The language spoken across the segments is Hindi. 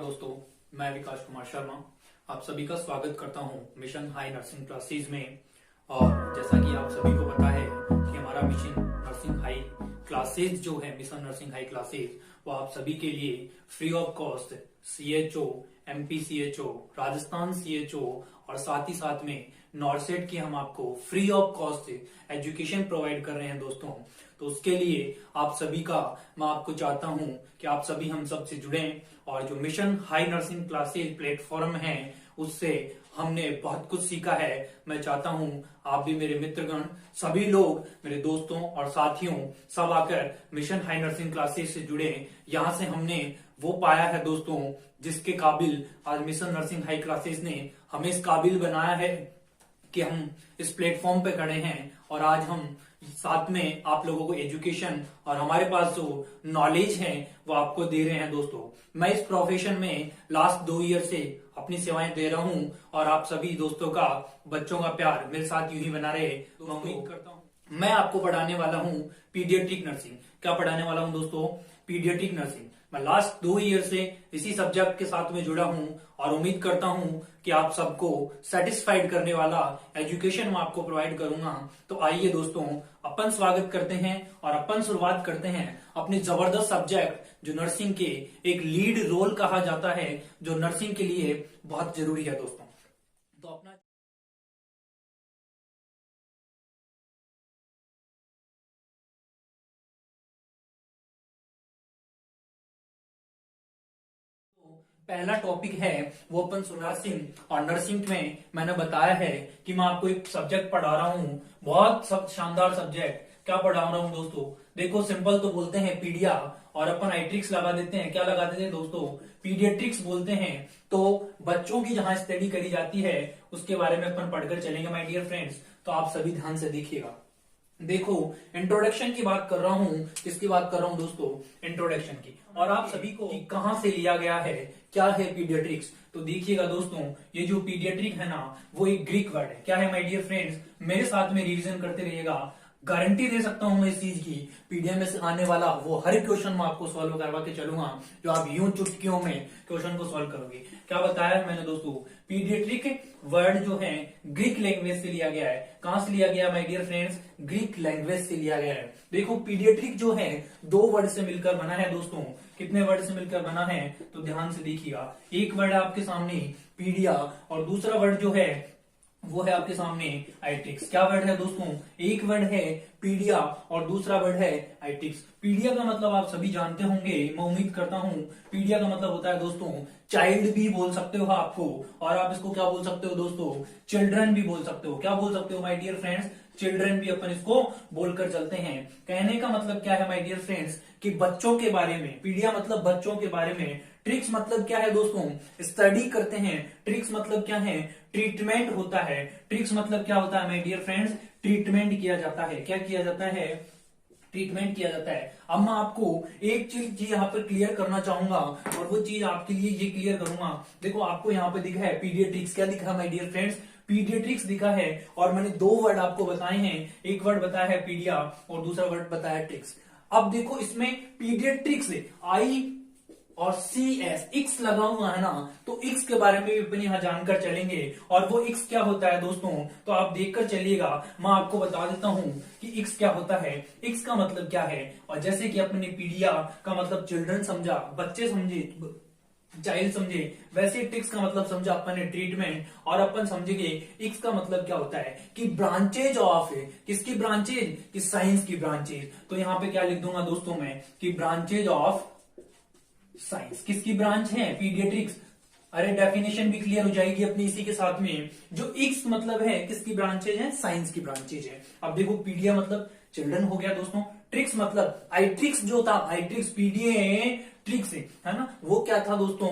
दोस्तों, मैं विकास कुमार शर्मा आप सभी का स्वागत करता हूं मिशन हाई नर्सिंग क्लासेज में। और जैसा कि आप सभी को पता है कि हमारा मिशन नर्सिंग हाई क्लासेज जो है मिशन नर्सिंग हाई क्लासेज वो आप सभी के लिए free of cost CHO, MPCHO, Rajasthan CHO और साथ ही साथ में नॉर्सेट की हम आपको free of cost education provide कर रहे हैं दोस्तों। तो उसके लिए आप सभी का मैं आपको चाहता हूं कि आप सभी हम सब से जुड़ें और जो mission high nursing classes platform है उससे हमने बहुत कुछ सीखा है। मैं चाहता हूं आप भी मेरे मित्रगण सभी लोग मेरे दोस्तों और साथियों सब आकर मिशन हाई नर्सिंग क्लासेज से जुड़े। यहाँ से हमने वो पाया है दोस्तों जिसके काबिल आज मिशन नर्सिंग हाई क्लासेज ने हमें इस काबिल बनाया है कि हम इस प्लेटफॉर्म पे खड़े हैं और आज हम साथ में आप लोगों को एजुकेशन और हमारे पास जो नॉलेज है वो आपको दे रहे हैं दोस्तों। मैं इस प्रोफेशन में लास्ट 2 ईयर से अपनी सेवाएं दे रहा हूं और आप सभी दोस्तों का बच्चों का प्यार मेरे साथ यूं ही बना रहे तो मैं उम्मीद करता हूं। मैं आपको पढ़ाने वाला हूं पीडियाट्रिक नर्सिंग। क्या पढ़ाने वाला हूं दोस्तों? Paediatric nursing. मैं लास्ट 2 ईयर से इसी सब्जेक्ट के साथ में जुड़ा हूं और उम्मीद करता हूं कि आप सबको सेटिस्फाइड करने वाला एजुकेशन मैं आपको प्रोवाइड करूंगा। तो आइए दोस्तों अपन स्वागत करते हैं और अपन शुरुआत करते हैं अपने जबरदस्त सब्जेक्ट जो नर्सिंग के एक लीड रोल कहा जाता है, जो नर्सिंग के लिए बहुत जरूरी है दोस्तों। तो अपना पहला टॉपिक है वो अपन नर्सिंग। और नर्सिंग में मैंने बताया है कि मैं आपको एक सब्जेक्ट पढ़ा रहा हूँ, बहुत शानदार सब्जेक्ट। क्या पढ़ा रहा हूँ दोस्तों? देखो सिंपल तो बोलते हैं पीडिया और अपन आइट्रिक्स लगा देते हैं। क्या लगा देते हैं दोस्तों? पीडियाट्रिक्स बोलते हैं। तो बच्चों की जहां स्टडी करी जाती है उसके बारे में अपन पढ़कर चलेंगे माय डियर फ्रेंड्स। तो आप सभी ध्यान से देखिएगा। देखो इंट्रोडक्शन की बात कर रहा हूं। किसकी बात कर रहा हूं दोस्तों? इंट्रोडक्शन की। और आप सभी को कहां से लिया गया है, क्या है पीडियाट्रिक्स? तो देखिएगा दोस्तों, ये जो पीडियाट्रिक है ना वो एक ग्रीक वर्ड है। क्या है माय डियर फ्रेंड्स? मेरे साथ में रिवीजन करते रहिएगा। गारंटी दे सकता हूं मैं इस चीज की, पीडीएम में से आने वाला वो हर क्वेश्चन मैं आपको सॉल्व करवा के चलूंगा जो आप यूं चुटकियों में क्वेश्चन को सॉल्व करोगे। क्या बताया है मैंने दोस्तों? पीडियाट्रिक वर्ड जो है ग्रीक लैंग्वेज से लिया गया है। कहां से लिया गया my dear friends? Greek language से लिया गया है। देखो पीडियाट्रिक जो है 2 वर्ड से मिलकर बना है दोस्तों। कितने वर्ड से मिलकर बना है? तो ध्यान से देखिएगा। एक वर्ड है आपके सामने पीडिया और दूसरा वर्ड जो है वो है आपके सामने आइट्रिक्स। क्या वर्ड है दोस्तों? एक वर्ड है पीडिया और दूसरा वर्ड है आइट्रिक्स। पीडिया का मतलब आप सभी जानते होंगे, मैं उम्मीद करता हूं। पीडिया का मतलब होता है दोस्तों चाइल्ड भी बोल सकते हो आपको, और आप इसको क्या बोल सकते हो दोस्तों? चिल्ड्रन भी बोल सकते हो। क्या बोल सकते हो माय डियर फ्रेंड्स? चिल्ड्रन भी अपन इसको बोलकर चलते हैं। कहने का मतलब क्या है माय डियर फ्रेंड्स कि बच्चों के बारे में। पीडिया मतलब बच्चों के बारे में। ट्रिक्स मतलब क्या है दोस्तों? स्टडी करते हैं। ट्रिक्स मतलब क्या है? ट्रीटमेंट होता है। ट्रिक्स मतलब क्या होता है माय डियर फ्रेंड्स? ट्रीटमेंट किया जाता है। क्या किया जाता है? ट्रीटमेंट किया जाता है। अब मैं आपको एक चीज यहाँ पर क्लियर करना चाहूंगा और वो चीज आपके लिए ये क्लियर करूंगा। देखो आपको यहाँ पे दिखा है पीडियाट्रिक्स। क्या दिखा माय डियर फ्रेंड्स? पीडियाट्रिक्स दिखा है। और मैंने 2 वर्ड आपको बताए हैं, एक वर्ड बताया है पीडिया और दूसरा वर्ड बताया है ट्रिक्स। अब देखो इसमें पीडियाट्रिक्स आई और CS एक्स लगा हुआ है ना, तो एक्स के बारे में भी अपन यहाँ जानकर चलेंगे। और वो एक्स क्या होता है दोस्तों? तो आप देखकर चलिएगा। मैं आपको बता देता हूं कि एक्स क्या होता है। एक्स का मतलब क्या है? और जैसे कि अपने पीडिया का मतलब चिल्ड्रन समझा, बच्चे समझे, चाइल्ड समझे, वैसे ट्रिक्स का मतलब समझा अपन ने ट्रीटमेंट। और अपन समझेंगे एक्स का मतलब क्या होता है कि ब्रांचेज ऑफ। किसकी ब्रांचेज? कि साइंस की ब्रांचेज। तो यहाँ पे क्या लिख दूंगा दोस्तों मैं कि ब्रांचेज ऑफ साइंस। किसकी ब्रांच है? पीडियाट्रिक्स। अरे डेफिनेशन भी क्लियर हो जाएगी अपनी इसी के साथ में। जो एक्स मतलब है किसकी ब्रांचेज है? साइंस की ब्रांचेज है। अब देखो पीडिया मतलब चिल्ड्रन हो गया दोस्तों। ट्रिक्स मतलब आइट्रिक्स जो था, आइट्रिक्स पीडिया ट्रिक्स है ना, वो क्या था दोस्तों?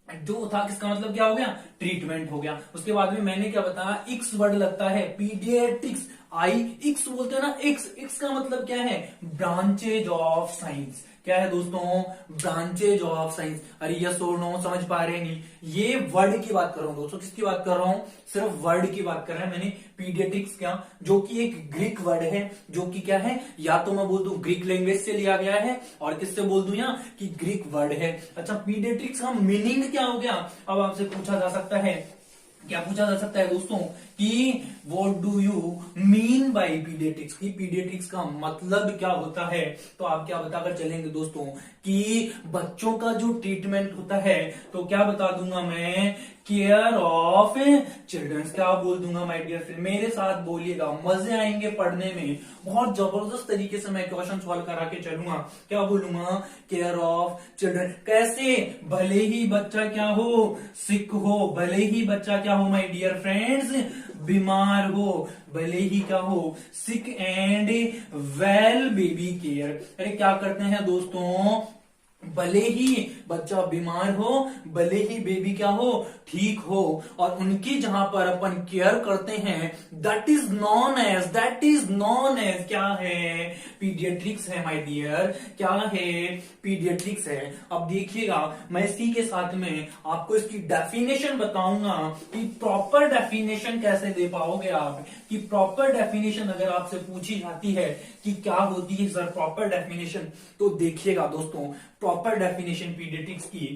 जो था किसका मतलब क्या हो गया? ट्रीटमेंट हो गया। उसके बाद में मैंने क्या बताया? एक्स वर्ड लगता है पीडियाट्रिक्स। आई इक्स बोलते हैं ना, इक्स इक्स का मतलब क्या है, ब्रांचेज ऑफ साइंस। क्या है दोस्तों, ब्रांचेज ऑफ साइंस। अरे यस और नो समझ पा रहे नहीं, ये वर्ड की बात कर रहा हूं दोस्तों, किसकी बात कर रहा हूं, सिर्फ वर्ड की बात कर रहे हैं मैंने, पीडियाट्रिक्स क्या, जो कि एक ग्रीक वर्ड है, जो कि क्या है, या तो मैं बोल दूं ग्रीक लैंग्वेज से लिया गया है, और किससे बोल दूं या कि ग्रीक वर्ड है। अच्छा, पीडियाट्रिक्स का मीनिंग क्या हो गया, अब आपसे पूछा जा सकता है, क्या पूछा जा सकता है दोस्तों कि what do you mean by paediatrics, की पीडियाट्रिक्स का मतलब क्या होता है। तो आप क्या बताकर चलेंगे दोस्तों कि बच्चों का जो ट्रीटमेंट होता है, तो क्या बता दूंगा मैं, केयर ऑफ चिल्ड्रंस। क्या बोल दूंगा माय डियर फ्रेंड, मेरे साथ बोलिएगा, मजे आएंगे पढ़ने में, बहुत जबरदस्त तरीके से मैं क्वेश्चन सॉल्व करा के चलूंगा। क्या बोलूंगा, केयर ऑफ चिल्ड्रन। कैसे, भले ही बच्चा क्या हो, सिक हो, भले ही बच्चा क्या हो माय डियर फ्रेंड्स, बीमार हो, भले ही क्या हो, sick and well baby care. अरे क्या करते हैं दोस्तों, भले ही बच्चा बीमार हो, भले ही बेबी क्या हो, ठीक हो, और उनकी जहां पर अपन केयर करते हैं, दैट इज नॉन एज क्या है, पीडियाट्रिक्स है माय डियर, क्या है, पीडियाट्रिक्स है। अब देखिएगा, मैं इसी के साथ में आपको इसकी डेफिनेशन बताऊंगा कि प्रॉपर डेफिनेशन कैसे दे पाओगे आप, कि प्रॉपर डेफिनेशन अगर आपसे पूछी जाती है कि क्या होती है सर प्रॉपर डेफिनेशन, तो देखिएगा दोस्तों प्रॉपर डेफिनेशन पीडियाट्रिक्स की,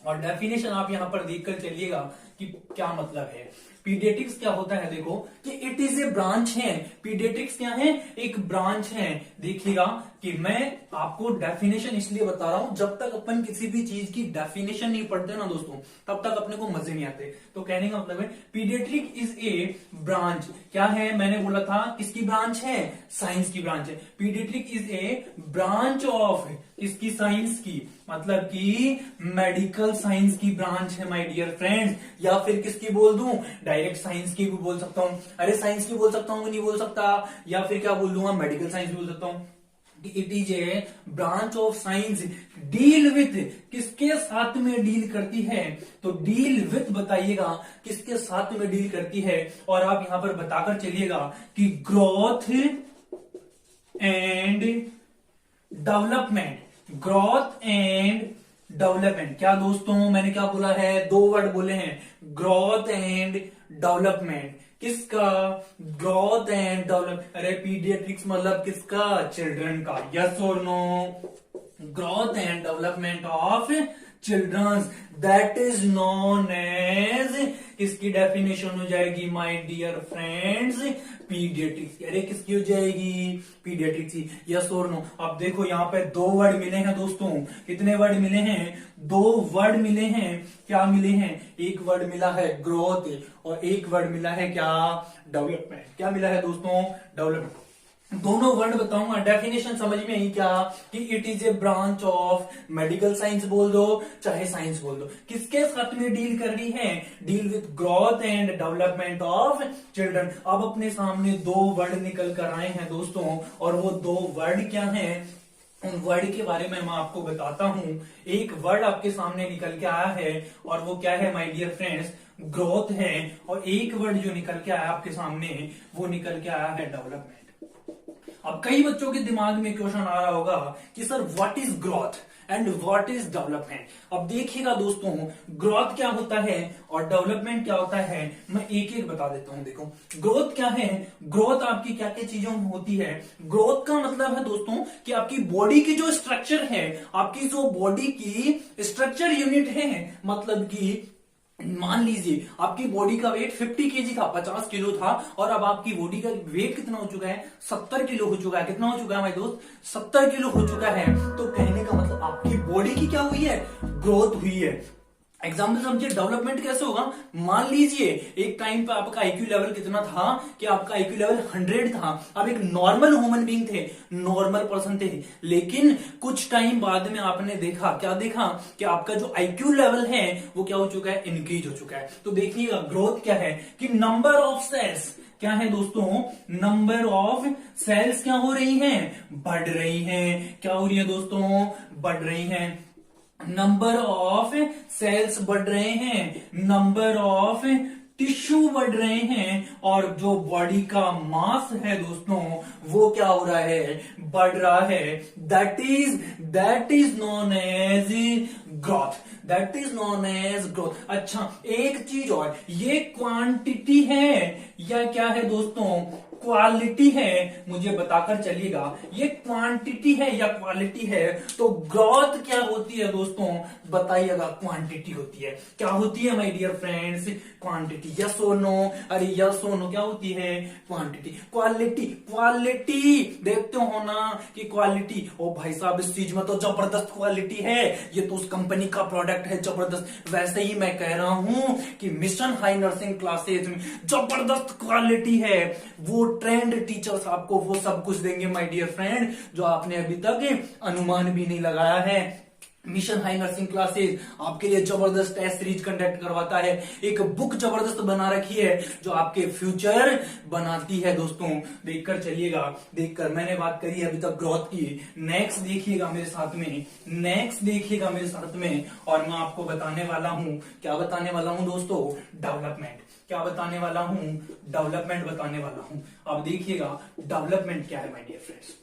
और डेफिनेशन आप यहां पर देखकर चलिएगा कि क्या मतलब है। पीडियाट्रिक्स क्या होता है, देखो कि इट इज ए ब्रांच है, पीडियाट्रिक्स क्या है, एक ब्रांच है। देखिएगा कि मैं आपको डेफिनेशन इसलिए बता रहा हूं, जब तक अपन किसी भी चीज की डेफिनेशन नहीं पढ़ते ना दोस्तों, तब तक अपने को मजे नहीं आते। तो कहने का मतलब है, पीडियाट्रिक इज ए ब्रांच, क्या है, मैंने बोला था किसकी ब्रांच है, साइंस की ब्रांच है। Paediatric is a branch of, इसकी साइंस की, मतलब कि मेडिकल साइंस की ब्रांच है माय डियर फ्रेंड्स, या फिर किसकी बोल दूं, डायरेक्ट साइंस की भी बोल सकता हूं। अरे साइंस की बोल सकता हूं कि नहीं बोल सकता, या फिर क्या बोल दूंगा, मेडिकल साइंस भी बोल सकता हूं। It is a branch of science, deal with, किसके साथ में डील करती है, तो डील विथ बताइएगा किसके साथ में डील करती है, और आप यहां पर बताकर चलिएगा कि growth and development, growth and development. क्या दोस्तों मैंने क्या बोला है, दो वर्ड बोले हैं, ग्रोथ एंड डेवलपमेंट। किसका, ग्रोथ एंड डेवलपमेंट। अरे पीडियाट्रिक्स मतलब किसका, चिल्ड्रन का, यस और no, growth and development of childrens, that is known as, इसकी डेफिनेशन हो जाएगी माय डियर फ्रेंड्स, पीडियाट्रिक्स। अरे किसकी हो जाएगी, पीडियाट्रिक्स की, यस और नो। अब देखो यहाँ पे दो वर्ड मिले हैं दोस्तों, कितने वर्ड मिले हैं, दो वर्ड मिले हैं। क्या मिले हैं, एक वर्ड मिला है ग्रोथ, और एक वर्ड मिला है क्या, डेवलपमेंट। क्या मिला है दोस्तों, डेवलपमेंट। दोनों वर्ड बताऊंगा, डेफिनेशन समझ में आई क्या, कि it is a branch of medical science बोल दो चाहे साइंस बोल दो, किसके साथ में डील कर रही है, deal with growth and development of children. अब अपने सामने दो वर्ड निकल कर आए हैं दोस्तों, और वो दो वर्ड क्या हैं, उन वर्ड के बारे में मैं आपको बताता हूं। एक वर्ड आपके सामने निकल के आया है, और वो क्या है माय डियर फ्रेंड्स, ग्रोथ है, और एक वर्ड जो निकल के आया आपके सामने, वो निकल के आया है डेवलपमेंट। अब कई बच्चों के दिमाग में क्वेश्चन आ रहा होगा कि sir what is growth and what is development. अब देखिएगा दोस्तों, ग्रोथ क्या होता है और डेवलपमेंट क्या होता है, मैं एक एक बता देता हूं। देखो ग्रोथ क्या है, ग्रोथ आपकी क्या क्या चीजों में होती है। ग्रोथ का मतलब है दोस्तों कि आपकी बॉडी की जो स्ट्रक्चर है, आपकी जो बॉडी की स्ट्रक्चर यूनिट है, मतलब कि मान लीजिए आपकी बॉडी का वेट 50 केजी था, 50 किलो था, और अब आपकी बॉडी का वेट कितना हो चुका है, 70 किलो हो चुका है। कितना हो चुका है मेरे दोस्त, 70 किलो हो चुका है। तो कहने का मतलब आपकी बॉडी की क्या हुई है, ग्रोथ हुई है। एग्जाम्पल समझिए, डेवलपमेंट कैसे होगा, मान लीजिए एक टाइम पे आपका आईक्यू लेवल कितना था, कि आपका आईक्यू लेवल 100 था। अब एक नॉर्मल ह्यूमन बीइंग थे, नॉर्मल पर्सन थे, लेकिन कुछ टाइम बाद में आपने देखा, क्या देखा, कि आपका जो आईक्यू लेवल है वो क्या हो चुका है, इंक्रीज हो चुका है। तो देखिएगा ग्रोथ क्या है, कि नंबर ऑफ सेल्स क्या है दोस्तों, नंबर ऑफ सेल्स क्या हो रही हैं, बढ़ रही हैं। क्या हो रही है दोस्तों, बढ़ रही हैं। नंबर ऑफ सेल्स बढ़ रहे हैं, नंबर ऑफ टिश्यू बढ़ रहे हैं और जो बॉडी का मास है दोस्तों वो क्या हो रहा है, बढ़ रहा है। That is known as growth, that is known as growth. अच्छा, एक चीज और, ये क्वांटिटी है या क्या है दोस्तों, क्वालिटी है, मुझे बताकर चलिएगा ये क्वांटिटी है या क्वालिटी है। तो ग्रोथ क्या होती है दोस्तों, बताइएगा। क्वांटिटी होती है। क्या होती है my dear friends, quantity. Yes और नो, अरे यस और नो, क्या होती है, क्वांटिटी। क्वालिटी देखते हो ना कि क्वालिटी, ओ भाई साहब इस चीज में तो जबरदस्त क्वालिटी है, ये तो उस कंपनी का प्रोडक्ट है जबरदस्त। वैसे ही मैं कह रहा हूं कि मिशन हाई नर्सिंग क्लासेज में जबरदस्त क्वालिटी है। वो ट्रेंड टीचर्स आपको वो सब कुछ देंगे माय डियर फ्रेंड जो आपने अभी तक अनुमान भी नहीं लगाया है। मिशन हाई नर्सिंग क्लासेज आपके लिए जबरदस्त टेस्ट सीरीज कंडक्ट करवाता है। एक बुक जबरदस्त बना रखी है जो आपके फ्यूचर बनाती है दोस्तों। देखकर चलिएगा। देखकर, मैंने बात करी अभी तक ग्रोथ की। नेक्स्ट देखिएगा मेरे साथ में, नेक्स्ट देखिएगा मेरे साथ में, और मैं आपको बताने वाला हूं, क्या बताने वाला हूं दोस्तों, डेवलपमेंट। क्या बताने वाला हूं, डेवलपमेंट बताने वाला हूं। अब देखिएगा डेवलपमेंट क्या है माय डियर फ्रेंड्स।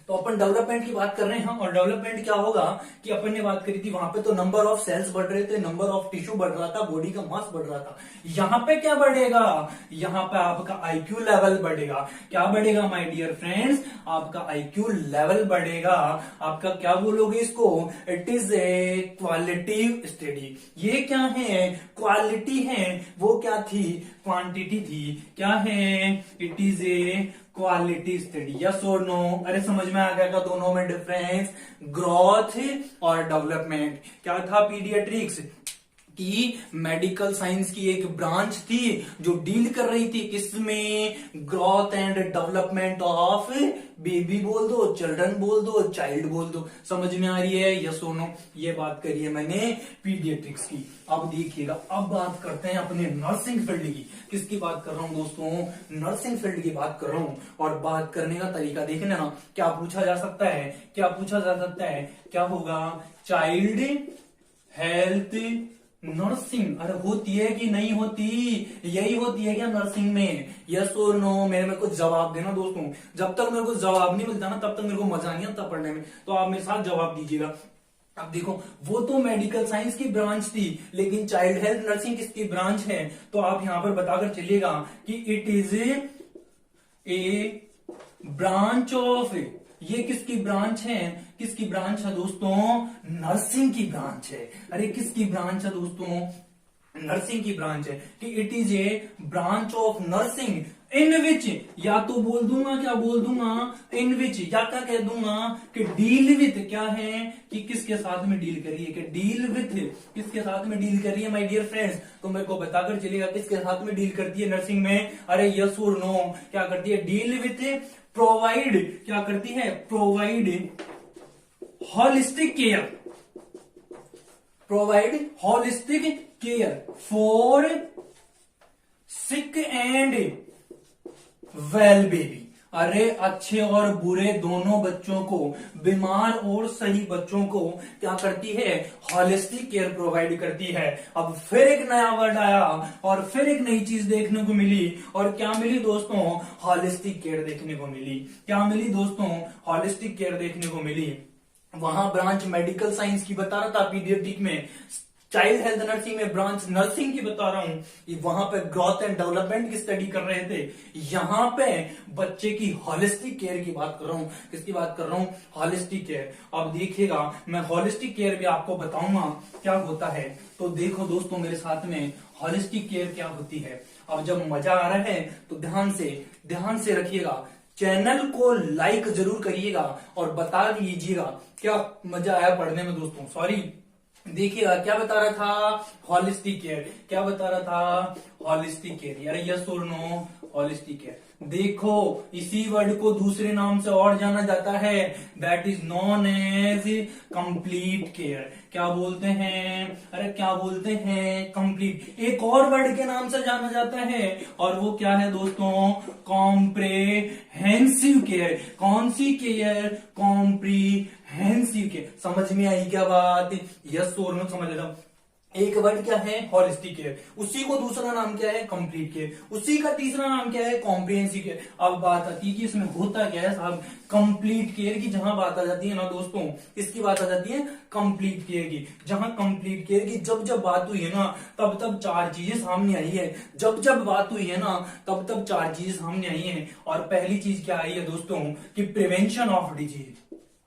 तो अपन डेवलपमेंट की बात कर रहे हैं, और डेवलपमेंट क्या होगा कि अपन ने बात करी थी वहां पे तो नंबर ऑफ सेल्स बढ़ रहे थे, नंबर ऑफ टिश्यू बढ़ रहा था, बॉडी का मास बढ़ रहा था। यहां पे क्या बढ़ेगा, यहां पे आपका आईक्यू लेवल बढ़ेगा। क्या बढ़ेगा माय डियर फ्रेंड्स, आपका आईक्यू लेवल बढ़ेगा। आपका क्या बोलोगे इसको, it is A qualitative study. ये क्या है, क्वालिटी है। वो क्या थी, क्वांटिटी थी। क्या है, it is A quality study. Yes और नो, अरे समझ में आ गया दोनों में डिफरेंस, ग्रोथ और डेवलपमेंट। क्या था पीडियाट्रिक्स की मेडिकल साइंस की एक ब्रांच थी जो डील कर रही थी किसमें, growth and development of baby बोल दो, चिल्ड्रन बोल दो, चाइल्ड बोल दो। समझ में आ रही है, यस और नो। ये बात करी है मैंने पीडियाट्रिक्स की। अब देखिएगा, अब बात करते हैं अपने नर्सिंग फील्ड की। किसकी बात कर रहा हूं दोस्तों, नर्सिंग फील्ड की बात कर रहा हूं। और बात करने का तरीका देखना ना, क्या पूछा जा सकता है, क्या पूछा जा सकता है, क्या होगा, चाइल्ड हेल्थ नर्सिंग। अरे होती है कि नहीं होती, यही होती है क्या नर्सिंग में, यस और नो। मेरे में कुछ जवाब देना दोस्तों, जब तक मेरे को जवाब नहीं मिलता ना तब तक मेरे को मजा नहीं आता पढ़ने में। तो आप मेरे साथ जवाब दीजिएगा। अब देखो, वो तो मेडिकल साइंस की ब्रांच थी, लेकिन चाइल्ड हेल्थ नर्सिंग किसकी ब्रांच है, तो आप यहां पर बताकर चलिएगा कि it is a branch of, ये किसकी ब्रांच है, किसकी ब्रांच है दोस्तों, नर्सिंग की ब्रांच है। अरे किसकी ब्रांच है दोस्तों, नर्सिंग की ब्रांच है। कि it is a branch of nursing in which, या तो बोल दूंगा, क्या बोल दूंगा, इन विच, या क्या कह दूंगा कि डील विथ। क्या है कि किसके साथ में डील कर रही है, कि डील विथ किसके साथ में डील कर रही है माय डियर फ्रेंड्स। तो मेरे को बताकर चलिएगा किसके साथ में डील करती है नर्सिंग में। अरे यस और नो, क्या करती है, डील विथ, प्रोवाइड, क्या करती है, provide holistic care, provide holistic care for sick and well baby. अरे अच्छे और बुरे दोनों बच्चों को, बीमार और सही बच्चों को क्या करती है, हॉलिस्टिक केयर प्रोवाइड करती है। अब फिर एक नया वर्ड आया और फिर एक नई चीज देखने को मिली, और क्या मिली दोस्तों, हॉलिस्टिक केयर देखने को मिली। क्या मिली दोस्तों, हॉलिस्टिक केयर देखने को मिली। वहां ब्रांच मेडिकल साइंस की बता रहा था पीडियाट्रिक में, चाइल्ड हेल्थ नर्सिंग में ब्रांच नर्सिंग की बता रहा हूं। वहां पे ग्रोथ एंड डेवलपमेंट की स्टडी कर रहे थे, यहां पे बच्चे की हॉलिस्टिक केयर की बात कर रहा हूं। किसकी बात कर रहा हूं, हॉलिस्टिक केयर। अब देखिएगा, मैं हॉलिस्टिक केयर भी आपको बताऊंगा क्या होता है। तो देखो दोस्तों मेरे साथ में, हॉलिस्टिक केयर क्या होती है। अब जब मजा आ रहा है तो ध्यान से रखिएगा, चैनल को लाइक जरूर करिएगा और बता दीजिएगा क्या मजा आया पढ़ने में दोस्तों। सॉरी, देखिएगा क्या बता रहा था, हॉलिस्टिक केयर। क्या बता रहा था, हॉलिस्टिक केयर। यार यस और नो, हॉलिस्टिक केयर। देखो इसी वर्ड को दूसरे नाम से और जाना जाता है, that is known as complete care. क्या बोलते हैं, अरे क्या बोलते हैं, कंप्लीट। एक और वर्ड के नाम से जाना जाता है और वो क्या है दोस्तों, कॉम्प्रेहेंसिव केयर। कौन सी केयर, कॉम्प्रीहेंसिव केयर। समझ में आई क्या बात, यस और नो समझ लो। एक वर्ड क्या है, होलिस्टिक केयर, उसी को दूसरा नाम क्या है, कंप्लीट केयर, उसी का तीसरा नाम क्या है, कॉम्प्रिहेंसिव केयर। अब बात आती है कि इसमें होता क्या है साहब, कंप्लीट केयर की जहां बात आ जाती है ना दोस्तों, इसकी बात आ जाती है कंप्लीट केयर की। जहां कंप्लीट केयर की जब जब बात हुई है ना, तब तब चार चीजें सामने आई है। जब जब बात हुई है ना, तब तब चार चीजें सामने आई है। और पहली चीज क्या आई है दोस्तों, कि प्रिवेंशन ऑफ डिजीज।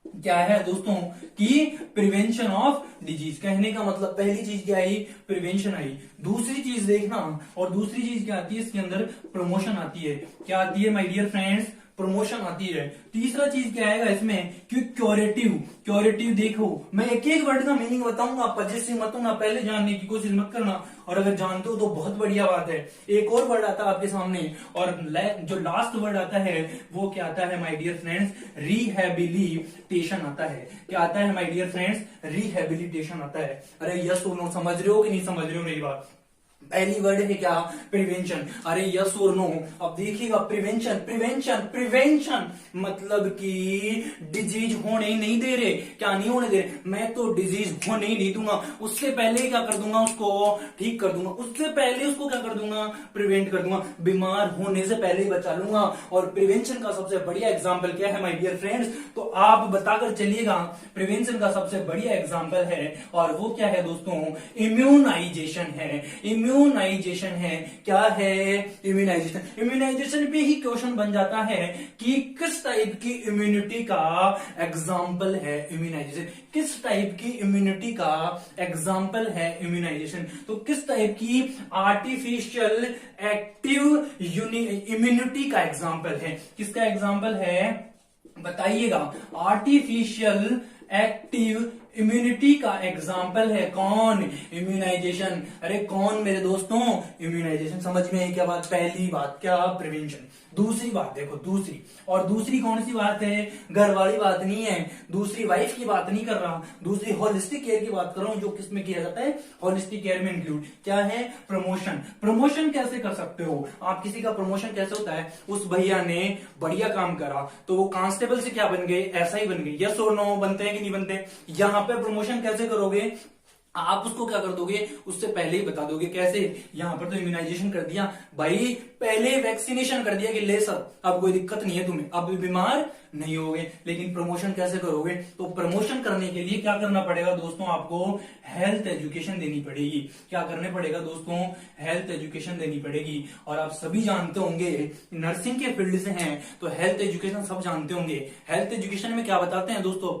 क्या है दोस्तों, कि प्रिवेंशन ऑफ डिजीज। कहने का मतलब पहली चीज क्या आई, प्रिवेंशन आई। दूसरी चीज देखना, और दूसरी चीज क्या आती है इसके अंदर, प्रमोशन आती है। क्या आती है माय डियर फ्रेंड्स, प्रमोशन आती है। तीसरा चीज क्या आएगा इसमें, कि क्योरेटिव। क्योरेटिव देखो, मैं एक एक वर्ड का मीनिंग बताऊंगा, पजेसिव मत होना, पहले जानने की कोशिश मत करना, और अगर जानते हो तो बहुत बढ़िया बात है। एक और वर्ड आता है आपके सामने, और जो लास्ट वर्ड आता है वो क्या आता है माय डियर फ्रेंड्स, रिहेबिलिटेशन आता है। क्या आता है माय डियर फ्रेंड्स, रिहेबिलिटेशन आता है। अरे यस और नो समझ रहे हो कि नहीं समझ रहे हो मेरी बात। पहली वर्ड है क्या, प्रिवेंशन। अरे यस और नो, अब देखिएगा, प्रिवेंशन प्रिवेंशन प्रिवेंशन मतलब कि डिजीज होने नहीं दे रहे। क्या नहीं होने दे रहे, मैं तो डिजीज होने ही नहीं दूंगा, उससे पहले क्या कर दूंगा, उसको ठीक कर दूंगा, उससे पहले उसको क्या कर दूंगा, प्रिवेंट कर दूंगा, बीमार होने से पहले ही बचा लूंगा। और प्रिवेंशन का सबसे बढ़िया एग्जाम्पल क्या है माय डियर फ्रेंड्स, तो आप बताकर चलिएगा, प्रिवेंशन का सबसे बढ़िया एग्जाम्पल है, और वो क्या है दोस्तों, इम्यूनाइजेशन है। इम्यूनाइजेशन है। क्या है, इम्यूनाइजेशन। इम्यूनाइजेशन पे ही क्वेश्चन बन जाता है कि किस टाइप की इम्यूनिटी का एग्जाम्पल है इम्यूनाइजेशन। किस टाइप की इम्यूनिटी का एग्जाम्पल है इम्यूनाइजेशन, तो किस टाइप की आर्टिफिशियल एक्टिव इम्यूनिटी का एग्जाम्पल है। किसका एग्जाम्पल है बताइएगा, आर्टिफिशियल एक्टिव इम्यूनिटी का एग्जाम्पल है कौन, इम्यूनाइजेशन। अरे कौन मेरे दोस्तों, इम्यूनाइजेशन। समझ में आई क्या बात, पहली बात क्या, प्रिवेंशन। दूसरी बात देखो, दूसरी, और दूसरी कौन सी बात है, घर वाली बात नहीं है, दूसरी वाइफ की बात नहीं कर रहा, दूसरी होलिस्टिक केयर की बात कर रहा हूं, जो किसमें किया जाता है, होलिस्टिक केयर में इंक्लूड। क्या है, प्रमोशन। प्रमोशन कैसे कर सकते हो आप, किसी का प्रमोशन कैसे होता है, उस भैया ने बढ़िया काम करा तो वो कांस्टेबल से क्या बन गए, ऐसा ही बन गए। यस और नो, बनते हैं कि नहीं बनते। यहां पे प्रमोशन कैसे करोगे, आप उसको क्या कर दोगे, उससे पहले ही बता दोगे। कैसे, यहां पर तो इम्यूनाइजेशन कर दिया भाई, पहले वैक्सीनेशन कर दिया कि ले सर अब कोई दिक्कत नहीं है तुम्हें, अब बीमार नहीं होगे। लेकिन प्रमोशन कैसे करोगे, तो प्रमोशन करने के लिए क्या करना पड़ेगा दोस्तों, आपको हेल्थ एजुकेशन देनी पड़ेगी। क्या करने पड़ेगा दोस्तों, हेल्थ एजुकेशन देनी पड़ेगी। और आप सभी जानते होंगे, नर्सिंग के फील्ड से हैं तो हेल्थ एजुकेशन सब जानते होंगे। हेल्थ एजुकेशन में क्या बताते हैं दोस्तों,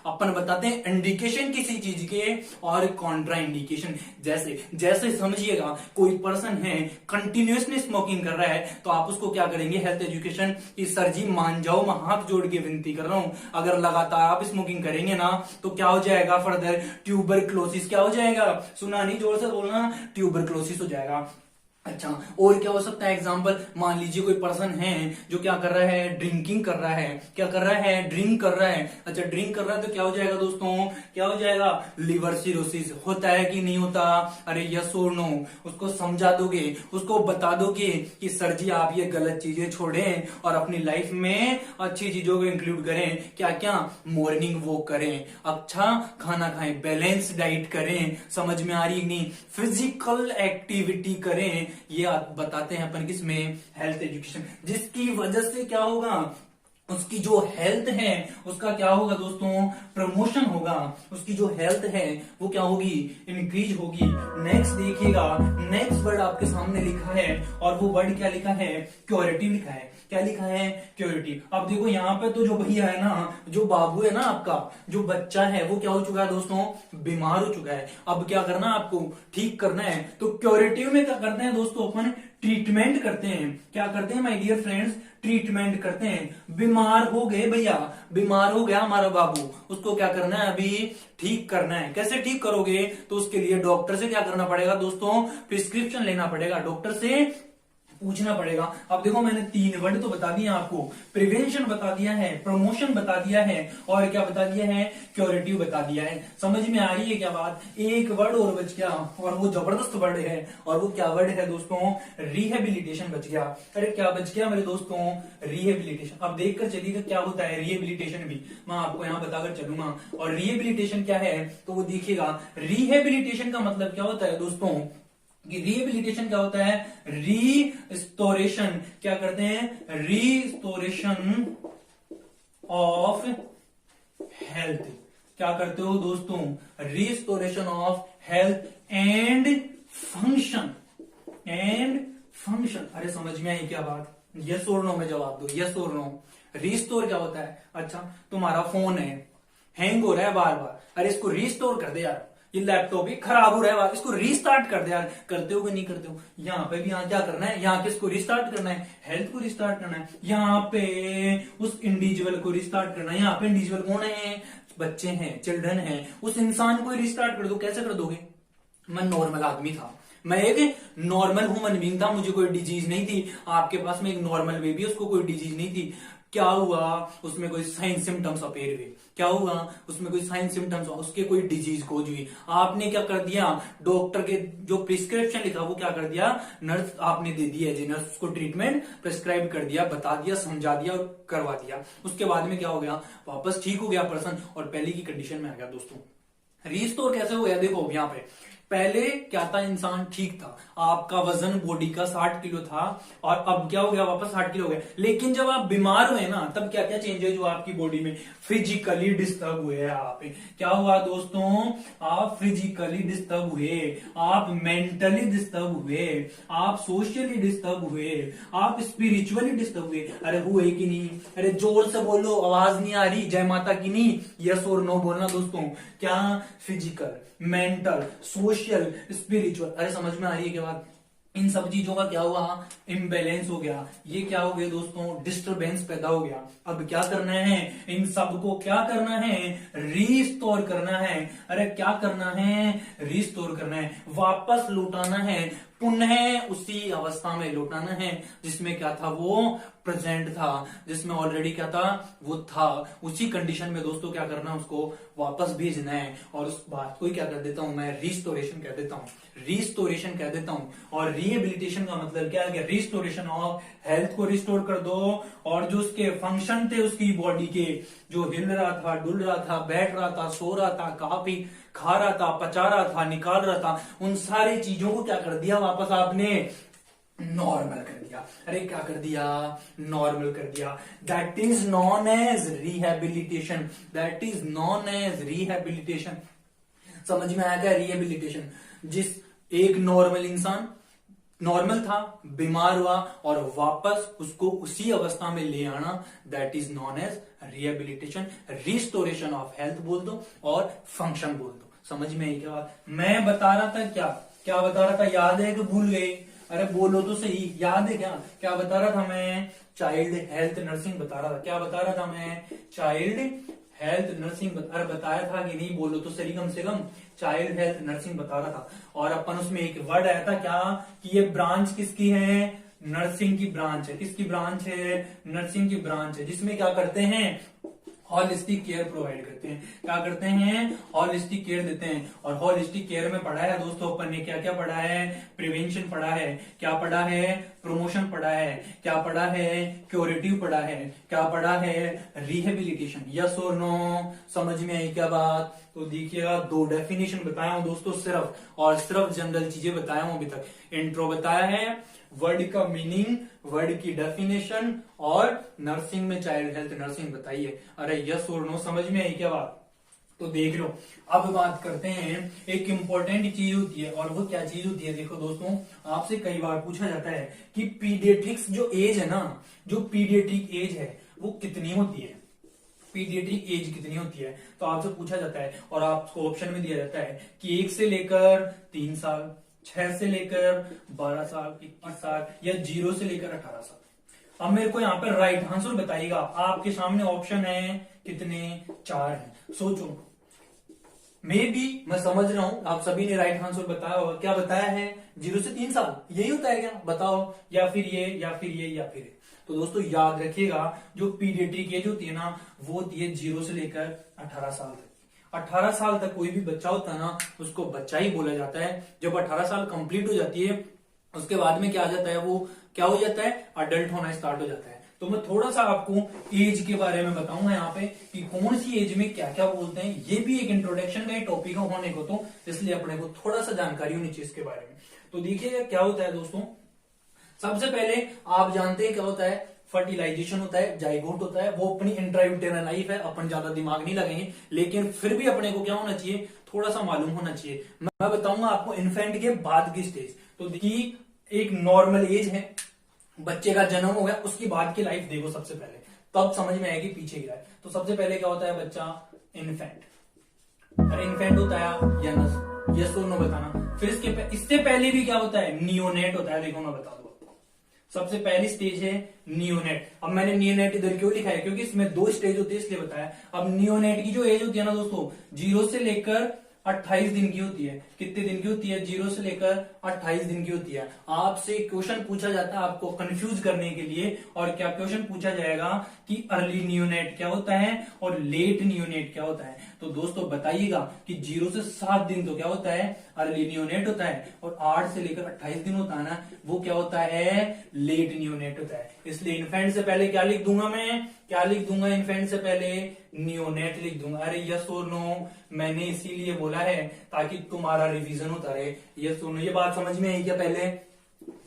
अपन बताते हैं इंडिकेशन किसी चीज के और कॉन्ट्रा इंडिकेशन। जैसे जैसे समझिएगा, कोई पर्सन है कंटिन्यूअसली स्मोकिंग कर रहा है, तो आप उसको क्या करेंगे, हेल्थ एजुकेशन की सर जी मान जाओ, मैं हाथ जोड़ के विनती कर रहा हूं, अगर लगातार आप स्मोकिंग करेंगे ना तो क्या हो जाएगा, फर्दर ट्यूबरक्लोसिस। क्या हो जाएगा, सुना नहीं, जोर से बोलना, ट्यूबरक्लोसिस हो जाएगा। अच्छा, और क्या हो सकता है एग्जाम्पल, मान लीजिए कोई पर्सन है जो क्या कर रहा है, ड्रिंकिंग कर रहा है। क्या कर रहा है, ड्रिंक कर रहा है। अच्छा, ड्रिंक कर रहा है तो क्या हो जाएगा दोस्तों, क्या हो जाएगा, लिवर सिरोसिस। होता है कि नहीं होता, अरे यस और नो, उसको समझा दोगे, उसको बता दोगे कि सर जी आप ये गलत चीजें छोड़ें और अपनी लाइफ में अच्छी चीजों को इंक्लूड करें। क्या क्या, मॉर्निंग वॉक करें, अच्छा खाना खाएं, बैलेंस डाइट करें, समझ में आ रही नहीं, फिजिकल एक्टिविटी करें। ये आप बताते हैं अपन किसमें, हेल्थ एजुकेशन। जिसकी वजह से क्या होगा, उसकी जो हेल्थ है उसका क्या होगा दोस्तों, प्रमोशन होगा। उसकी जो हेल्थ है वो क्या होगी, इंक्रीज होगी। नेक्स्ट देखिएगा, नेक्स्ट वर्ड आपके सामने लिखा है, और वो वर्ड क्या लिखा है, क्योरेटिव लिखा है। क्या लिखा है, क्योरेटिव। अब देखो यहाँ पे तो जो भैया है ना, जो बाबू है ना आपका, जो बच्चा है वो क्या हो चुका है दोस्तों, बीमार हो चुका है। अब क्या करना है आपको, ठीक करना है। तो क्योरेटिव में क्या करते हैं दोस्तों, अपन ट्रीटमेंट करते हैं। क्या करते हैं माय डियर फ्रेंड्स, ट्रीटमेंट करते हैं। बीमार हो गए भैया, बीमार हो गया हमारा बाबू, उसको क्या करना है, अभी ठीक करना है। कैसे ठीक करोगे, तो उसके लिए डॉक्टर से क्या करना पड़ेगा दोस्तों, प्रिस्क्रिप्शन लेना पड़ेगा। डॉक्टर से पूछना पड़ेगा। अब देखो मैंने 3 वर्ड तो बता दिए आपको, प्रिवेंशन बता दिया है, प्रमोशन बता दिया है, और क्या बता दिया है, क्योरेटिव बता दिया है। समझ में आ रही है क्या बात? एक वर्ड और बच गया, और वो जबरदस्त वर्ड है, और वो क्या वर्ड है दोस्तों? रिहेबिलिटेशन बच गया। अरे क्या बच गया मेरे दोस्तों? रिहेबिलिटेशन। अब देखकर चलिएगा क्या होता है रिहेबिलिटेशन भी, मैं आपको यहाँ बताकर चलूंगा। और रिहेबिलिटेशन क्या है तो वो देखिएगा, रिहेबिलिटेशन का मतलब क्या होता है दोस्तों कि रिहेबिलिटेशन क्या होता है? रीस्टोरेशन। क्या करते हैं? Restoration of health. क्या करते हो दोस्तों? Restoration of health and function. अरे समझ में आई क्या बात? यस और नो में जवाब दो, यस और नो। रीस्टोर क्या होता है? अच्छा तुम्हारा फोन है, हैंग हो रहा है बार बार, अरे इसको रीस्टोर कर दे यार, ये लैपटॉप भी खराब हो रहा है, इसको रीस्टार्ट कर दे यार। करते हो कि नहीं करते हो? यहाँ पे भी यहाँ क्या करना है? यहाँ किसको रिस्टार्ट करना है? हेल्थ को रिस्टार्ट करना है। यहाँ पे उस इंडिविजुअल को रिस्टार्ट करना है। यहाँ पे इंडिविजुअल कौन है? बच्चे हैं, चिल्ड्रन हैं, उस इंसान को रिस्टार्ट कर दो। कैसे कर दोगे? मैं नॉर्मल आदमी था, मैं एक नॉर्मल ह्यूमन बीइंग था, मुझे कोई डिजीज नहीं थी। आपके पास में एक नॉर्मल बेबी, उसको कोई डिजीज नहीं थी। क्या हुआ? उसमें कोई साइन सिम्टम्स अपेयर हुए। क्या हुआ? उसमें कोई साइन सिम्टम्स, उसके कोई डिजीज खोज हुई। आपने क्या कर दिया? डॉक्टर के जो प्रिस्क्रिप्शन लिखा वो क्या कर दिया? नर्स आपने दे दिया जी, नर्स को ट्रीटमेंट प्रिस्क्राइब कर दिया, बता दिया, समझा दिया और करवा दिया। उसके बाद में क्या हो गया? वापस ठीक हो गया पर्सन और पहले की कंडीशन में आ गया। दोस्तों रीस्टोर कैसे हो गया? देखो यहाँ पे पहले क्या था, इंसान ठीक था, आपका वजन बॉडी का 60 किलो था, और अब क्या हो गया? वापस 60 किलो हो गया। लेकिन जब आप बीमार हुए ना, तब क्या क्या चेंजेस हुआ आपकी बॉडी में? फिजिकली डिस्टर्ब हुए आप। क्या हुआ दोस्तों? आप फिजिकली डिस्टर्ब हुए, आप मेंटली डिस्टर्ब हुए, आप सोशली डिस्टर्ब हुए, आप स्पिरिचुअली डिस्टर्ब हुए। अरे हुए कि नहीं? अरे जोर से बोलो, आवाज नहीं आ रही, जय माता की नहीं, यस और नो बोलना दोस्तों। क्या? Physical, mental, social, spiritual. अरे समझ में आ रही है क्या बात? इन सब चीजों का क्या हुआ? इम्बैलेंस हो गया। ये क्या हो गया दोस्तों? डिस्टरबेंस पैदा हो गया। अब क्या करना है? इन सब को क्या करना है? रीस्टोर करना है। अरे क्या करना है? रीस्टोर करना है, वापस लौटाना है, पुनः उसी अवस्था में लौटाना है जिसमें क्या था? वो प्रेजेंट था, जिसमें ऑलरेडी क्या था? वो था। उसी कंडीशन में दोस्तों क्या करना है? उसको वापस भेजना है। और उस बात को ही क्या कर देता हूं मैं? रिस्टोरेशन कह देता हूं, रिस्टोरेशन कह देता हूं। और रिहेबिलिटेशन का मतलब क्या है? कि रिस्टोरेशन ऑफ हेल्थ को रिस्टोर कर दो, और जो उसके फंक्शन थे उसकी बॉडी के, जो हिल रहा था, डुल रहा था, बैठ रहा था, सो रहा था, काफी खा रहा था, पचा रहा था, निकाल रहा था, उन सारी चीजों को क्या कर दिया? वापस आपने नॉर्मल कर दिया। अरे क्या कर दिया? नॉर्मल कर दिया। That is known as rehabilitation. That is known as rehabilitation. समझ में आया क्या? रिहेबिलिटेशन, जिस एक नॉर्मल इंसान नॉर्मल था, बीमार हुआ, और वापस उसको उसी अवस्था में ले आना, that is known as rehabilitation. Restoration of health बोल दो और फंक्शन बोल दो। समझ में आई क्या बात? मैं बता रहा था क्या क्या बता रहा था? याद है कि भूल गए? अरे बोलो तो सही, याद है क्या? क्या बता रहा था मैं? चाइल्ड हेल्थ नर्सिंग बता रहा था। क्या बता रहा था मैं? चाइल्ड हेल्थ नर्सिंग अरे बताया था कि नहीं? बोलो तो सही कम से कम। चाइल्ड हेल्थ नर्सिंग बता रहा था। और अपन उसमें एक वर्ड आया था क्या? कि ये ब्रांच किसकी है? नर्सिंग की ब्रांच है। किसकी ब्रांच है? नर्सिंग की ब्रांच है, जिसमें क्या करते हैं? हॉलिस्टिक केयर प्रोवाइड करते हैं। क्या करते हैं? हॉलिस्टिक केयर देते हैं। और हॉलिस्टिक केयर में पढ़ा है दोस्तों अपन ने क्या क्या पढ़ा है? प्रिवेंशन पढ़ा है, क्या पढ़ा है? प्रमोशन पढ़ा है, क्या पढ़ा है? क्योरेटिव पढ़ा है, क्या पढ़ा है? रिहेबिलिटेशन। यस और नो? समझ में आई क्या बात? तो देखिएगा 2 डेफिनेशन बताया हूं दोस्तों सिर्फ, और सिर्फ जनरल चीजें बताया हूं अभी तक। इंट्रो बताया है, वर्ड का मीनिंग, वर्ड की डेफिनेशन, और नर्सिंग में चाइल्ड हेल्थ नर्सिंग बताइए। अरे यस और नो? समझ में आई क्या बात? तो देख लो। अब बात करते हैं, एक इंपॉर्टेंट चीज होती है, और वो क्या चीज होती है? देखो दोस्तों, आपसे कई बार पूछा जाता है कि पीडियाट्रिक्स जो एज है ना, जो पीडियाट्रिक एज है वो कितनी होती है? पीडियाट्रिक एज कितनी होती है? तो आपसे पूछा जाता है, और आपको ऑप्शन में दिया जाता है कि 1 से लेकर 3 साल, 6 से लेकर 12 साल, 21 साल, या 0 से लेकर 18 साल। अब मेरे को यहाँ पर राइट आंसर बताइएगा। आपके सामने ऑप्शन है कितने? 4 है। सोचो, मे बी मैं समझ रहा हूं आप सभी ने राइट आंसर बताया होगा। क्या बताया है? 0 से 3 साल, यही होता है क्या बताओ? या फिर ये या फिर ये या फिर ये। तो दोस्तों याद रखिएगा, जो पीडियाट्रिक एज होती है ना, वो होती है 0 से लेकर 18 साल तक। 18 साल तक कोई भी बच्चा होता है ना, उसको बच्चा ही बोला जाता है। जब 18 साल कंप्लीट हो जाती है, उसके बाद में क्या आ जाता है, वो क्या हो जाता है, अडल्ट होना स्टार्ट हो जाता है। तो मैं थोड़ा सा आपको एज के बारे में बताऊंगा यहाँ पे कि कौन सी एज में क्या क्या बोलते हैं। ये भी एक इंट्रोडक्शन का टॉपिक होने को, तो इसलिए अपने को थोड़ा सा जानकारी होनी चाहिए इसके बारे में। तो देखिएगा क्या होता है दोस्तों, सबसे पहले आप जानते हैं क्या होता है, फर्टिलाइजेशन होता है, जाइगोट होता है, वो अपनी इंट्रायूटेरल लाइफ है, अपन ज्यादा दिमाग नहीं लगाएंगे, लेकिन फिर भी अपने को क्या होना चाहिए, थोड़ा सा मालूम होना चाहिए। मैं बताऊंगा आपको इन्फेंट के बाद की स्टेज। तो देखिए एक नॉर्मल एज है, बच्चे का जन्म हो गया, उसकी बाद की लाइफ देखो सबसे पहले, तब समझ में आएगी पीछे की लाइफ। तो सबसे पहले क्या होता है, बच्चा इन्फेंट। अरे इन्फेंट होता है या यस और नो बताना। फिर इससे पहले भी क्या होता है, नियोनेट होता है। देखो मैं बता दूं आपको, सबसे पहली स्टेज है नियोनेट। अब मैंने नियोनेट इधर क्यों लिखा है, क्योंकि इसमें 2 स्टेज होती है इसलिए बताया। अब नियोनेट की जो एज होती है ना दोस्तों, 0 से लेकर 28 दिन की होती है। कितने दिन की होती है, 0 से लेकर 28 दिन की होती है। आपसे क्वेश्चन पूछा जाता है आपको कंफ्यूज करने के लिए, और क्या क्वेश्चन पूछा जाएगा कि अर्ली नियोनेट क्या होता है और लेट नियोनेट क्या होता है। तो दोस्तों बताइएगा कि 0 से 7 दिन तो क्या होता है, अर्ली नियोनेट होता है, और 8 से लेकर 28 दिन होता है ना, वो क्या होता है, लेट नियोनेट होता है। इसलिए इन्फेंट से पहले क्या लिख दूंगा मैं, क्या लिख दूंगा, इन्फेंट से पहले नियोनेट लिख दूंगा। अरे यस और नो मैंने इसीलिए बोला है ताकि तुम्हारा रिवीजन होता रहे। यस और नो, ये बात समझ में आई क्या पहले?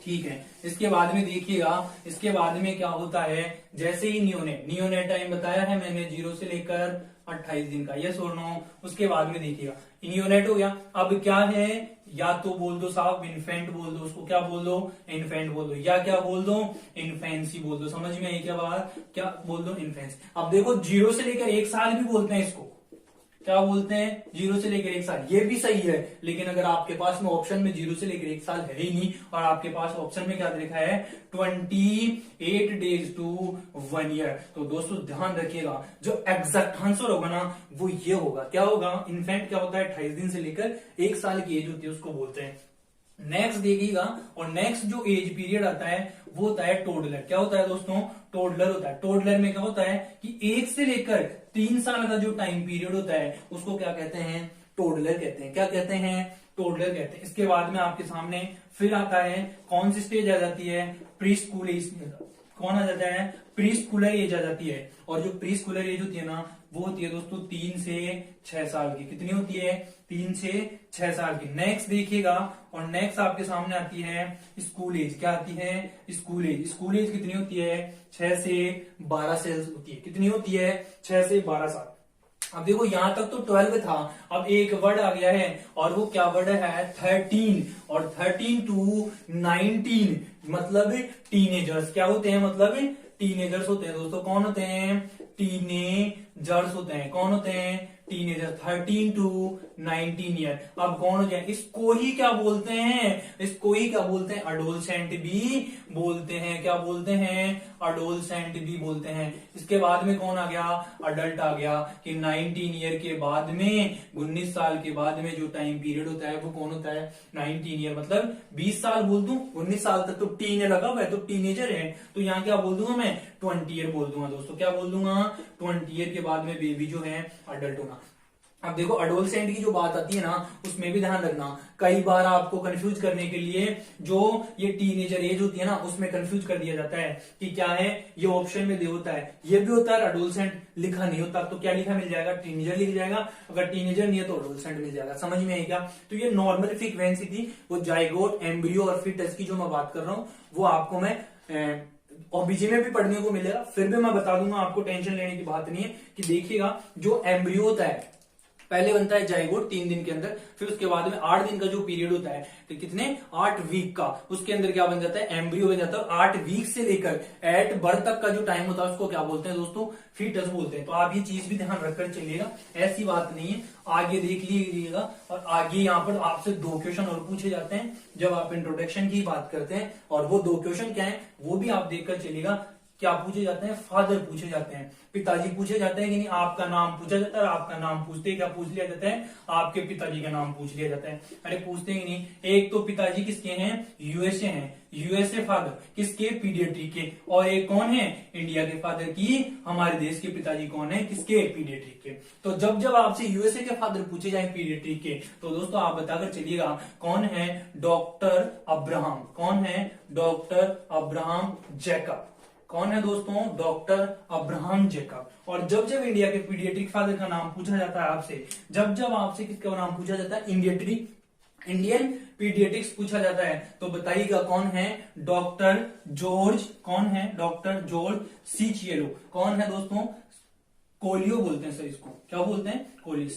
ठीक है। इसके बाद में देखिएगा, इसके बाद में क्या होता है, जैसे ही नियोनेट टाइम बताया है मैंने 0 से लेकर 28 दिन का, यस और नो। उसके बाद में देखिएगा नियोनेट हो गया। अब क्या है, या तो बोल दो साहब इन्फेंट बोल दो, उसको क्या बोल दो, इन्फेंट बोल दो, या क्या बोल दो, इन्फेंसी बोल दो। समझ में आई क्या बात, क्या बोल दो, इन्फेंसी। अब देखो 0 से लेकर 1 साल भी बोलते हैं इसको, क्या बोलते हैं, 0 से लेकर 1 साल, ये भी सही है। लेकिन अगर आपके पास में ऑप्शन में 0 से लेकर 1 साल है ही नहीं, और आपके पास ऑप्शन में क्या लिखा है, 28 डेज टू 1 ईयर, तो दोस्तों ध्यान रखिएगा जो एग्जैक्ट आंसर होगा ना वो ये होगा। क्या होगा, इन्फेंट क्या होता है, 28 दिन से लेकर 1 साल की एज होती है, उसको बोलते हैं। नेक्स्ट देखिएगा, और नेक्स्ट जो एज पीरियड आता है वो होता है टोडलर। क्या होता है दोस्तों, टोडलर होता है। टोडलर में क्या होता है कि 1 से लेकर 3 साल का जो टाइम पीरियड होता है उसको क्या कहते हैं, टोडलर कहते हैं। क्या कहते हैं, टोडलर कहते हैं। इसके बाद में आपके सामने फिर आता है, कौन सी स्टेज आ जाती है, प्री स्कूल एज। कौन आ जाता है, प्री स्कूलर एज आ जाती है। और जो प्री स्कूलर एज होती है ना, वो होती है दोस्तों 3 से 6 साल की। कितनी होती है, 3 से 6 साल की। नेक्स्ट देखिएगा, और नेक्स्ट आपके सामने आती है स्कूल एज। क्या आती है, स्कूल एज। स्कूल एज कितनी होती है, 6 से 12 साल होती है। कितनी होती है, 6 से 12 साल। अब देखो यहां तक तो 12 था, अब एक वर्ड आ गया है, और वो क्या वर्ड है, 13। और 13 टू 19 मतलब टीनेजर्स। क्या होते हैं, मतलब टीनेजर्स होते हैं दोस्तों। कौन होते हैं, टीनेजर्स होते हैं। कौन होते हैं, टीनेजर। 13 to 19 year. अब कौन हो जाए, इसको ही क्या बोलते हैं, इसको ही क्या बोलते हैं, अडोलसेंट भी बोलते हैं। क्या बोलते हैं, अडोलसेंट भी बोलते हैं। इसके बाद में कौन आ गया, अडल्ट आ गया, कि 19 ईयर के बाद में, 19 साल के बाद में जो टाइम पीरियड होता है वो कौन होता है, 19 ईयर। मतलब 20 साल बोल दूं, 19 साल तक तो टीन लगा हुआ है तो टीनेजर है, तो यहाँ क्या बोल दूंगा मैं, 20 ईयर बोल दूंगा दोस्तों। क्या बोल दूंगा, 20 ईयर के बाद में बेबी जो है अडल्ट होना। अब देखो अडोलसेंट की जो बात आती है ना, उसमें भी ध्यान रखना, कई बार आपको कंफ्यूज करने के लिए जो ये टीनेजर एज होती है ना, उसमें कंफ्यूज कर दिया जाता है कि क्या है, ये ऑप्शन में दे होता है, ये भी होता है, अडोलसेंट लिखा नहीं होता। तो क्या लिखा मिल जाएगा, टीनेजर लिख जाएगा। अगर टीनेजर नहीं है तो अडोलसेंट मिल जाएगा। समझ में आई क्या? तो ये नॉर्मल फ्रीक्वेंसी थी, वो जाइगोट, एम्ब्रियो और फिटस की जो मैं बात कर रहा हूँ वो आपको मैं ओबीजी में भी पढ़ने को मिलेगा। फिर भी मैं बता दूंगा, आपको टेंशन लेने की बात नहीं है। कि देखिएगा जो एम्ब्रियो होता है, पहले बनता है जाइगोट 3 दिन के अंदर, फिर उसके बाद में 8 दिन का जो पीरियड होता है, तो कितने, 8 वीक का, उसके अंदर क्या बन जाता है, एम्ब्रियो बन जाता है। 8 वीक से लेकर एट बर्थ तक का जो टाइम होता है उसको क्या बोलते हैं दोस्तों, फीटस बोलते हैं। तो आप ये चीज भी ध्यान रखकर चलिएगा, ऐसी बात नहीं है। आगे देख लीजिएगा, और आगे यहाँ पर आपसे 2 क्वेश्चन और पूछे जाते हैं जब आप इंट्रोडक्शन की बात करते हैं, और वो 2 क्वेश्चन क्या है वो भी आप देखकर चलिएगा। क्या पूछे जाते हैं, फादर पूछे जाते हैं, पिताजी पूछे जाते हैं कि नहीं। आपका नाम पूछा जाता है, आपका नाम पूछते ही क्या पूछ लिया जाता है, आपके पिताजी का नाम पूछ लिया जाता है। अरे पूछते ही नहीं। एक तो पिताजी किसके हैं, यूएसए हैं, यूएसए फादर किसके, पीडियाट्रिक के। और एक कौन है, इंडिया के फादर की, हमारे देश के पिताजी कौन है, किसके, पीडियाट्रिक के। तो जब जब आपसे यूएसए के फादर पूछे जाए पीडियाट्रिक के, तो दोस्तों आप बताकर चलिएगा कौन है, डॉक्टर अब्राहम। कौन है, डॉक्टर अब्राहम जैकब। कौन है दोस्तों, डॉक्टर अब्राहम जैकब। और जब जब इंडिया के पीडियाट्रिक फादर का नाम पूछा जाता है आपसे, जब जब आपसे किसका नाम पूछा जाता है, इंडियन पीडियाट्रिक्स पूछा जाता है, तो बताइएगा कौन है, डॉक्टर जॉर्ज। कौन है, डॉक्टर जॉर्ज सीचिएलो। कौन है दोस्तों, कोलियो बोलते हैं सर इसको, क्या बोलते हैं, कोलियो,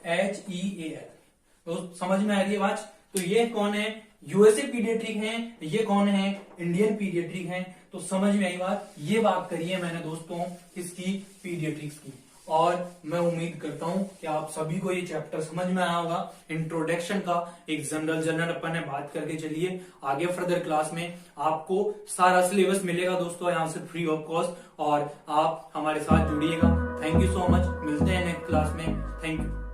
COHEAL। तो समझ में आ रही है बात। तो ये कौन है, यूएसए पीडियाट्रिक हैं, ये कौन है, इंडियन पीडियाट्रिक हैं। तो समझ में आई बात। ये बात करी है मैंने दोस्तों किसकी, पीडियाट्रिक्स की। और मैं उम्मीद करता हूं कि आप सभी को ये चैप्टर समझ में आया होगा। इंट्रोडक्शन का एक जनरल अपन ने बात करके चलिए, आगे फर्दर क्लास में आपको सारा सिलेबस मिलेगा दोस्तों यहाँ से फ्री ऑफ कॉस्ट, और आप हमारे साथ जुड़िएगा। थैंक यू सो मच, मिलते हैं नेक्स्ट क्लास में। Thank you.